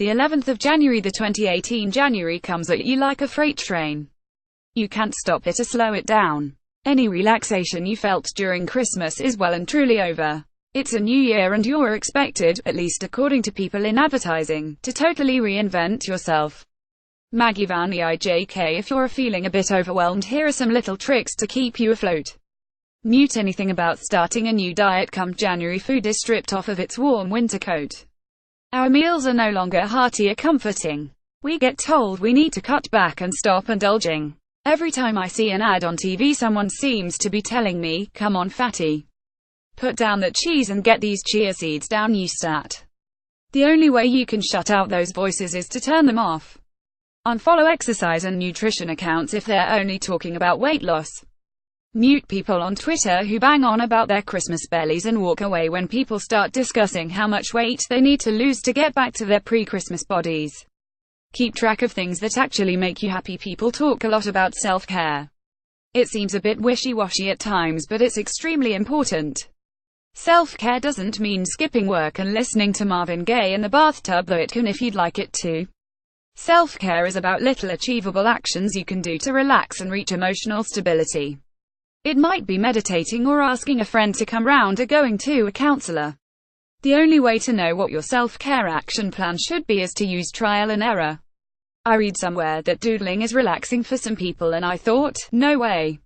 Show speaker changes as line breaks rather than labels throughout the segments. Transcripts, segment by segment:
The 11th of January, the 2018 January comes at you like a freight train. You can't stop it or slow it down. Any relaxation you felt during Christmas is well and truly over. It's a new year and you're expected, at least according to people in advertising, to totally reinvent yourself. Maggie Van EIJK. If you're feeling a bit overwhelmed, here are some little tricks to keep you afloat. Mute anything about starting a new diet come January. Food is stripped off of its warm winter coat. Our meals are no longer hearty or comforting. We get told we need to cut back and stop indulging. Every time I see an ad on TV, someone seems to be telling me, "Come on, fatty. Put down that cheese and get these chia seeds down, you stat." The only way you can shut out those voices is to turn them off. Unfollow exercise and nutrition accounts if they're only talking about weight loss. Mute people on Twitter who bang on about their Christmas bellies and walk away when people start discussing how much weight they need to lose to get back to their pre-Christmas bodies. Keep track of things that actually make you happy. People talk a lot about self-care. It seems a bit wishy-washy at times, but it's extremely important. Self-care doesn't mean skipping work and listening to Marvin Gaye in the bathtub, though it can if you'd like it to. Self-care is about little achievable actions you can do to relax and reach emotional stability. It might be meditating or asking a friend to come round or going to a counselor. The only way to know what your self-care action plan should be is to use trial and error. I read somewhere that doodling is relaxing for some people and I thought, no way.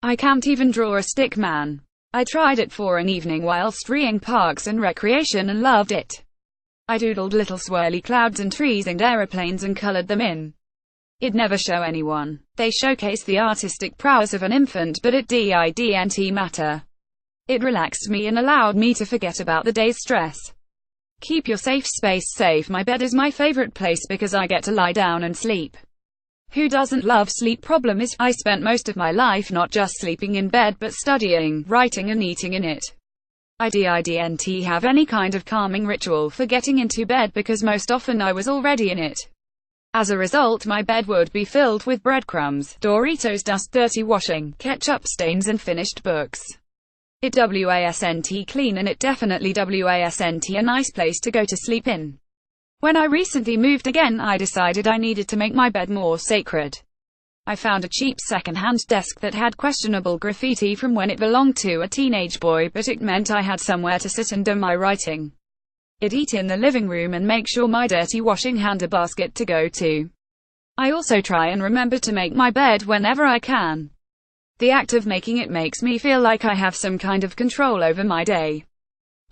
I can't even draw a stick man. I tried it for an evening whilst reeing parks and recreation and loved it. I doodled little swirly clouds and trees and aeroplanes and colored them in. It never show anyone. They showcase the artistic prowess of an infant, but it didn't matter. It relaxed me and allowed me to forget about the day's stress. Keep your safe space safe. My bed is my favorite place because I get to lie down and sleep. Who doesn't love sleep? Problem is, I spent most of my life not just sleeping in bed but studying, writing and eating in it. I didn't have any kind of calming ritual for getting into bed because most often I was already in it. As a result, my bed would be filled with breadcrumbs, Doritos dust, dirty washing, ketchup stains and finished books. It wasn't clean, and it definitely wasn't a nice place to go to sleep in. When I recently moved again, I decided I needed to make my bed more sacred. I found a cheap second-hand desk that had questionable graffiti from when it belonged to a teenage boy, but it meant I had somewhere to sit and do my writing. I'd eat in the living room and make sure my dirty washing had a basket to go to. I also try and remember to make my bed whenever I can. The act of making it makes me feel like I have some kind of control over my day.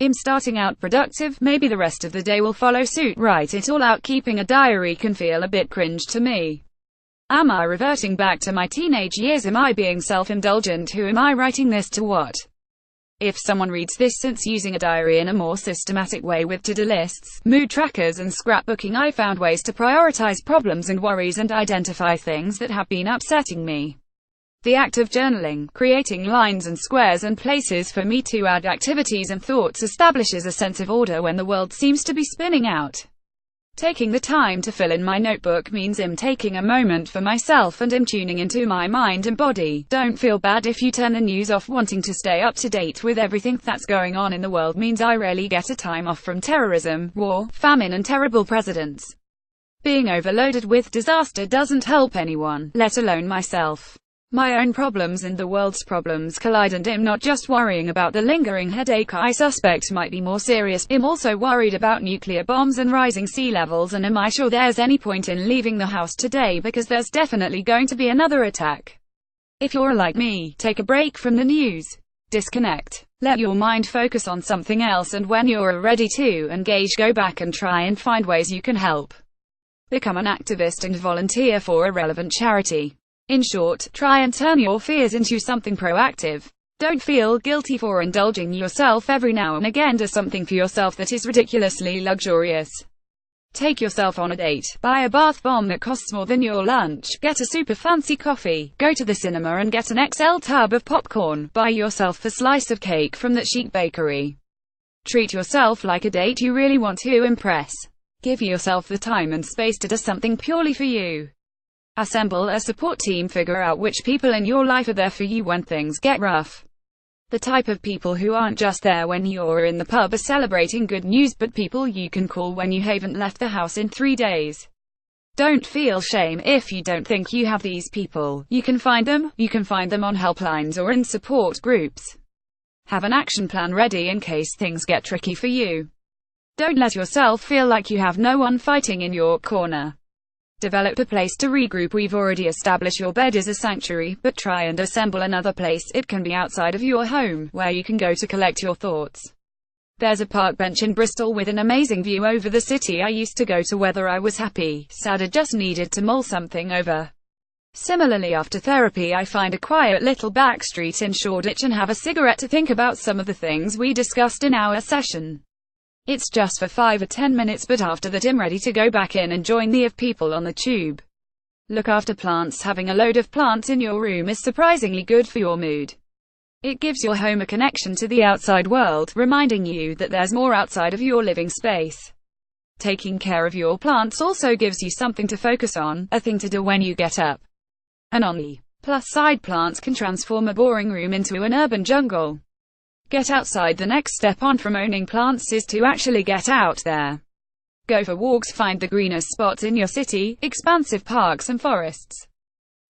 I'm starting out productive, maybe the rest of the day will follow suit. Write it all out. Keeping a diary can feel a bit cringe to me. Am I reverting back to my teenage years? Am I being self-indulgent? Who am I writing this to? What if someone reads this since using a diary in a more systematic way with to-do lists, mood trackers and scrapbooking? I found ways to prioritize problems and worries and identify things that have been upsetting me. The act of journaling, creating lines and squares and places for me to add activities and thoughts, establishes a sense of order when the world seems to be spinning out. Taking the time to fill in my notebook means I'm taking a moment for myself and I'm tuning into my mind and body. Don't feel bad if you turn the news off. Wanting to stay up to date with everything that's going on in the world means I rarely get a time off from terrorism, war, famine and terrible presidents. Being overloaded with disaster doesn't help anyone, let alone myself. My own problems and the world's problems collide, and I'm not just worrying about the lingering headache I suspect might be more serious. I'm also worried about nuclear bombs and rising sea levels, and am I sure there's any point in leaving the house today because there's definitely going to be another attack. If you're like me, take a break from the news. Disconnect. Let your mind focus on something else, and when you're ready to engage, go back and try and find ways you can help. Become an activist and volunteer for a relevant charity. In short, try and turn your fears into something proactive. Don't feel guilty for indulging yourself every now and again. Do something for yourself that is ridiculously luxurious. Take yourself on a date, buy a bath bomb that costs more than your lunch, get a super fancy coffee, go to the cinema and get an XL tub of popcorn, buy yourself a slice of cake from that chic bakery. Treat yourself like a date you really want to impress. Give yourself the time and space to do something purely for you. Assemble a support team. Figure out which people in your life are there for you when things get rough. The type of people who aren't just there when you're in the pub or celebrating good news, but people you can call when you haven't left the house in 3 days. Don't feel shame if you don't think you have these people. You can find them. You can find them on helplines or in support groups. Have an action plan ready in case things get tricky for you. Don't let yourself feel like you have no one fighting in your corner. Develop a place to regroup. We've already established your bed is a sanctuary, but try and assemble another place. It can be outside of your home, where you can go to collect your thoughts. There's a park bench in Bristol with an amazing view over the city. I used to go to whether I was happy, sad, or just needed to mull something over. Similarly, after therapy, I find a quiet little back street in Shoreditch and have a cigarette to think about some of the things we discussed in our session. It's just for 5 or 10 minutes, but after that I'm ready to go back in and join the of people on the tube. Look after plants. Having a load of plants in your room is surprisingly good for your mood. It gives your home a connection to the outside world, reminding you that there's more outside of your living space. Taking care of your plants also gives you something to focus on, a thing to do when you get up. And on the plus side, plants can transform a boring room into an urban jungle. Get outside. The next step on from owning plants is to actually get out there. Go for walks, find the greenest spots in your city, expansive parks and forests.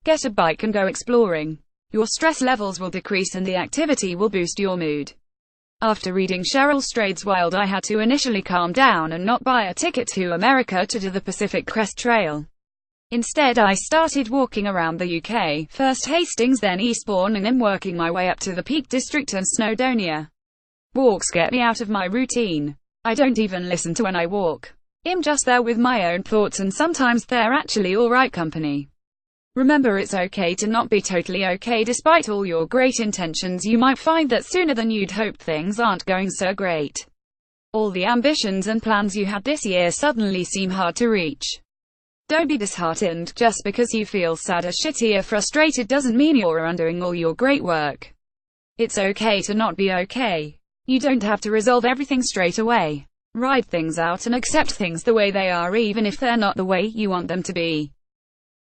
Get a bike and go exploring. Your stress levels will decrease and the activity will boost your mood. After reading Cheryl Strayed's Wild, I had to initially calm down and not buy a ticket to America to do the Pacific Crest Trail. Instead, I started walking around the UK, first Hastings, then Eastbourne, and then working my way up to the Peak District and Snowdonia. Walks get me out of my routine. I don't even listen to when I walk. I'm just there with my own thoughts, and sometimes they're actually alright company. Remember, it's okay to not be totally okay. Despite all your great intentions, you might find that sooner than you'd hoped things aren't going so great. All the ambitions and plans you had this year suddenly seem hard to reach. Don't be disheartened. Just because you feel sad or shitty or frustrated doesn't mean you're undoing all your great work. It's okay to not be okay. You don't have to resolve everything straight away. Ride things out and accept things the way they are, even if they're not the way you want them to be.